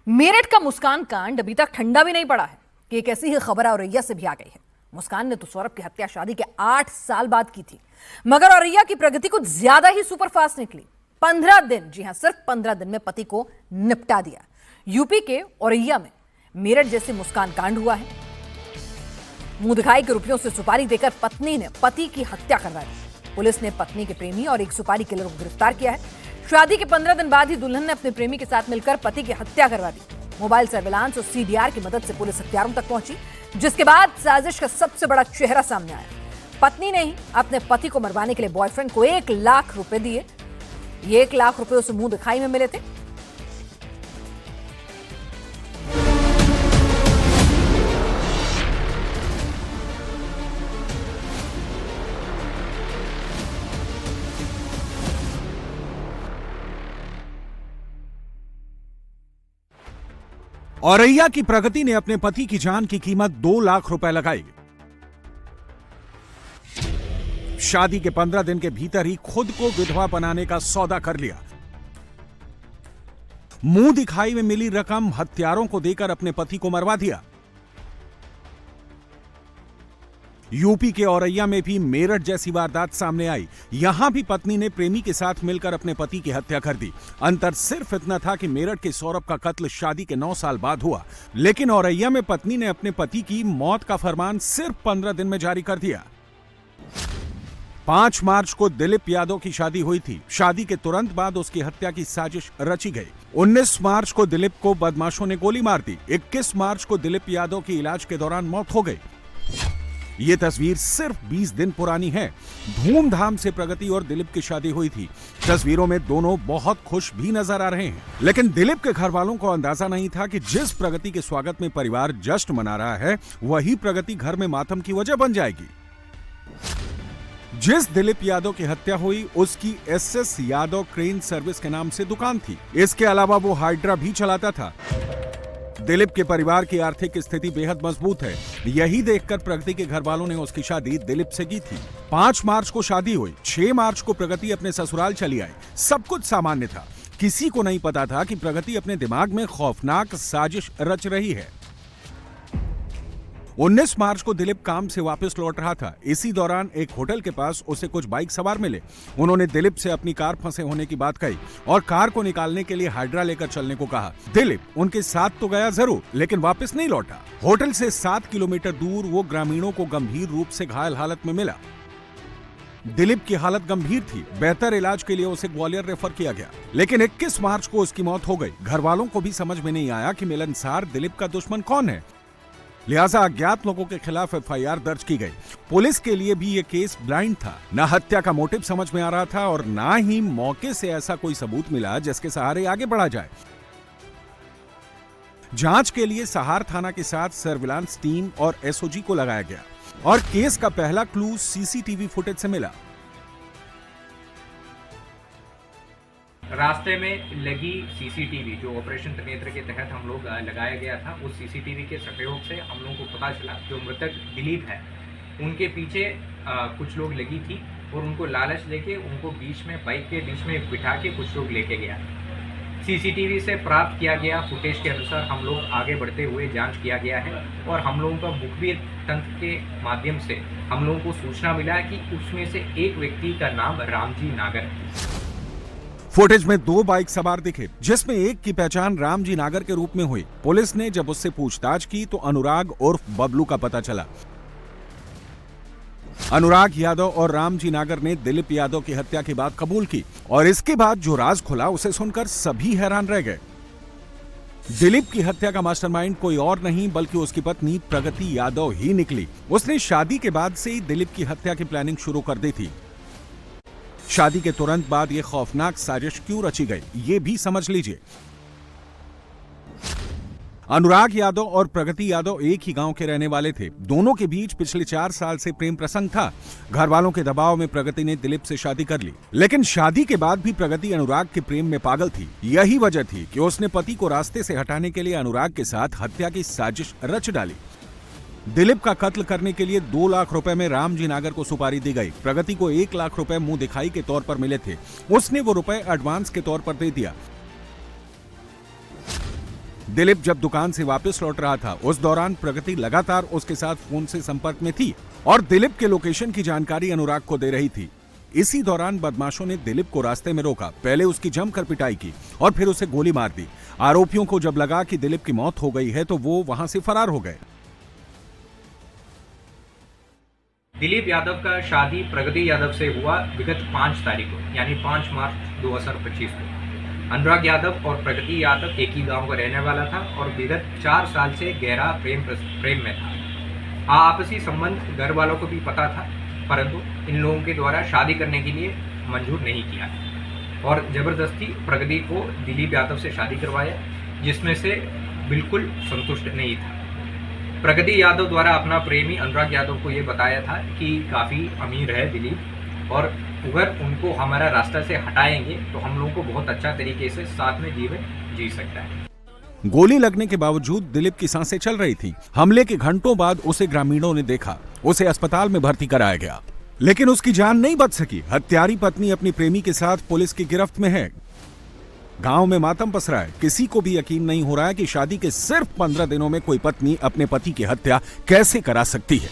मेरठ का मुस्कान कांड अभी तक ठंडा भी नहीं पड़ा है कि एक ऐसी ही खबर औरैया से भी आ गई है। मुस्कान ने तो सौरभ की हत्या शादी के 8 साल बाद की थी, मगर औरैया की प्रगति कुछ ज्यादा ही सुपरफास्ट निकली। 15 दिन, जी हां, सिर्फ 15 दिन में पति को निपटा दिया। यूपी के औरैया में मेरठ जैसे मुस्कान कांड हुआ है। मुंह दिखाई के रुपयों से सुपारी देकर पत्नी ने पति की हत्या करवा दी। पुलिस ने पत्नी के प्रेमी और एक सुपारी किलर को गिरफ्तार किया है। शादी के 15 दिन बाद ही दुल्हन ने अपने प्रेमी के साथ मिलकर पति की हत्या करवा दी। मोबाइल सर्विलांस और सीडीआर की मदद से पुलिस हत्यारों तक पहुंची, जिसके बाद साजिश का सबसे बड़ा चेहरा सामने आया। पत्नी ने ही अपने पति को मरवाने के लिए बॉयफ्रेंड को 1 लाख रुपए दिए। ये 1 लाख रुपए उसे मुंह दिखाई में मिले थे। औरैया की प्रगति ने अपने पति की जान की कीमत 2 लाख रुपए लगाई। शादी के 15 दिन के भीतर ही खुद को विधवा बनाने का सौदा कर लिया। मुंह दिखाई में मिली रकम हत्यारों को देकर अपने पति को मरवा दिया। यूपी के औरैया में भी मेरठ जैसी वारदात सामने आई। यहां भी पत्नी ने प्रेमी के साथ मिलकर अपने पति की हत्या कर दी। अंतर सिर्फ इतना था कि मेरठ के सौरभ का कत्ल शादी के 9 साल बाद हुआ, लेकिन औरैया में पत्नी ने अपने पति की मौत का फरमान सिर्फ 15 दिन में जारी कर दिया। 5 मार्च को दिलीप यादव की शादी हुई थी। शादी के तुरंत बाद उसकी हत्या की साजिश रची गई। 19 मार्च को दिलीप को बदमाशों ने गोली मार दी। 21 मार्च को दिलीप यादव की इलाज के दौरान मौत हो गई। ये तस्वीर सिर्फ 20 दिन पुरानी है। धूमधाम से प्रगति और दिलीप की शादी हुई थी। तस्वीरों में दोनों बहुत खुश भी नजर आ रहे हैं, लेकिन दिलीप के घर वालों को अंदाजा नहीं था कि जिस प्रगति के स्वागत में परिवार जश्न मना रहा है, वही प्रगति घर में मातम की वजह बन जाएगी। जिस दिलीप यादव की हत्या हुई, उसकी एसएस यादव क्रेन सर्विस के नाम से दुकान थी। इसके अलावा वो हाइड्रा भी चलाता था। दिलीप के परिवार की आर्थिक स्थिति बेहद मजबूत है। यही देखकर प्रगति के घर वालों ने उसकी शादी दिलीप से की थी। 5 मार्च को शादी हुई। 6 मार्च को प्रगति अपने ससुराल चली आई। सब कुछ सामान्य था। किसी को नहीं पता था कि प्रगति अपने दिमाग में खौफनाक साजिश रच रही है। 19 मार्च को दिलीप काम से वापस लौट रहा था। इसी दौरान एक होटल के पास उसे कुछ बाइक सवार मिले। उन्होंने दिलीप से अपनी कार फंसे होने की बात कही और कार को निकालने के लिए हाइड्रा लेकर चलने को कहा। दिलीप उनके साथ तो गया जरूर, लेकिन वापस नहीं लौटा। होटल से 7 किलोमीटर दूर वो ग्रामीणों को गंभीर रूप से घायल हालत में मिला। दिलीप की हालत गंभीर थी। बेहतर इलाज के लिए उसे ग्वालियर रेफर किया गया, लेकिन 21 मार्च को उसकी मौत हो गई। घर वालों को भी समझ में नहीं आया कि मिलनसार दिलीप का दुश्मन कौन है, लिहाजा अज्ञात लोगों के खिलाफ एफआईआर दर्ज की गई। पुलिस के लिए भी ये केस ब्लाइंड था। न हत्या का मोटिव समझ में आ रहा था और ना ही मौके से ऐसा कोई सबूत मिला जिसके सहारे आगे बढ़ा जाए। जांच के लिए सहार थाना के साथ सर्विलांस टीम और एसओजी को लगाया गया और केस का पहला क्लू सीसीटीवी फुटेज से मिला। रास्ते में लगी सीसीटीवी, जो ऑपरेशन त्रिनेत्र के तहत हम लोग लगाया गया था, उस सीसीटीवी के सहयोग से हम लोगों को पता चला जो मृतक दिलीप है, उनके पीछे कुछ लोग लगी थी और उनको लालच लेके उनको बीच में, बाइक के बीच में बिठा के कुछ लोग लेके गया। सीसीटीवी से प्राप्त किया गया फुटेज के अनुसार हम लोग आगे बढ़ते हुए जांच किया गया है और हम लोगों का मुखबिर तंत्र के माध्यम से हम लोगों को सूचना मिला कि उसमें से एक व्यक्ति का नाम रामजी नागर है। फुटेज में 2 बाइक सवार दिखे, जिसमें एक की पहचान रामजी नागर के रूप में हुई। पुलिस ने जब उससे पूछताछ की तो अनुराग उर्फ बबलू का पता चला। अनुराग यादव और रामजी नागर ने दिलीप यादव की हत्या की बात कबूल की और इसके बाद जो राज खुला उसे सुनकर सभी हैरान रह गए। दिलीप की हत्या का मास्टरमाइंड कोई और नहीं बल्कि उसकी पत्नी प्रगति यादव ही निकली। उसने शादी के बाद से ही दिलीप की हत्या की प्लानिंग शुरू कर दी थी। शादी के तुरंत बाद यह खौफनाक साजिश क्यों रची गई, ये भी समझ लीजिए। अनुराग यादव और प्रगति यादव एक ही गांव के रहने वाले थे। दोनों के बीच पिछले 4 साल से प्रेम प्रसंग था। घर वालों के दबाव में प्रगति ने दिलीप से शादी कर ली, लेकिन शादी के बाद भी प्रगति अनुराग के प्रेम में पागल थी। यही वजह थी कि उसने पति को रास्ते से हटाने के लिए अनुराग के साथ हत्या की साजिश रच डाली। दिलीप का कत्ल करने के लिए 2 लाख रुपए में रामजी नागर को सुपारी दी गई। प्रगति को 1 लाख रुपए मुंह दिखाई के तौर पर मिले थे। उसने वो रुपए एडवांस के तौर पर दे दिया। दिलीप जब दुकान से वापस लौट रहा था उस दौरान प्रगति लगातार उसके साथ फोन से संपर्क में थी और दिलीप के लोकेशन की जानकारी अनुराग को दे रही थी। इसी दौरान बदमाशों ने दिलीप को रास्ते में रोका, पहले उसकी जमकर पिटाई की और फिर उसे गोली मार दी। आरोपियों को जब लगा कि दिलीप की मौत हो गई है तो वो वहां से फरार हो गए। दिलीप यादव का शादी प्रगति यादव से हुआ विगत 5 तारीख को, यानी 5 मार्च 2025 को। अनुराग यादव और प्रगति यादव एक ही गांव का रहने वाला था और विगत 4 साल से गहरा प्रेम में था। आपसी संबंध घर वालों को भी पता था, परंतु इन लोगों के द्वारा शादी करने के लिए मंजूर नहीं किया और जबरदस्ती प्रगति को दिलीप यादव से शादी करवाया, जिसमें से बिल्कुल संतुष्ट नहीं था। प्रगति यादव द्वारा अपना प्रेमी अनुराग यादव को ये बताया था कि काफ़ी अमीर है दिलीप और अगर उनको हमारा रास्ता से हटाएंगे तो हम लोगों को बहुत अच्छा तरीके से साथ में जीवन जी सकता है। गोली लगने के बावजूद दिलीप की सांसें चल रही थी। हमले के घंटों बाद उसे ग्रामीणों ने देखा, उसे अस्पताल में भर्ती कराया गया, लेकिन उसकी जान नहीं बच सकी। हत्यारी पत्नी अपनी प्रेमी के साथ पुलिस की गिरफ्त में है। गांव में मातम पसरा है। किसी को भी यकीन नहीं हो रहा है कि शादी के सिर्फ 15 दिनों में कोई पत्नी अपने पति की हत्या कैसे करा सकती है।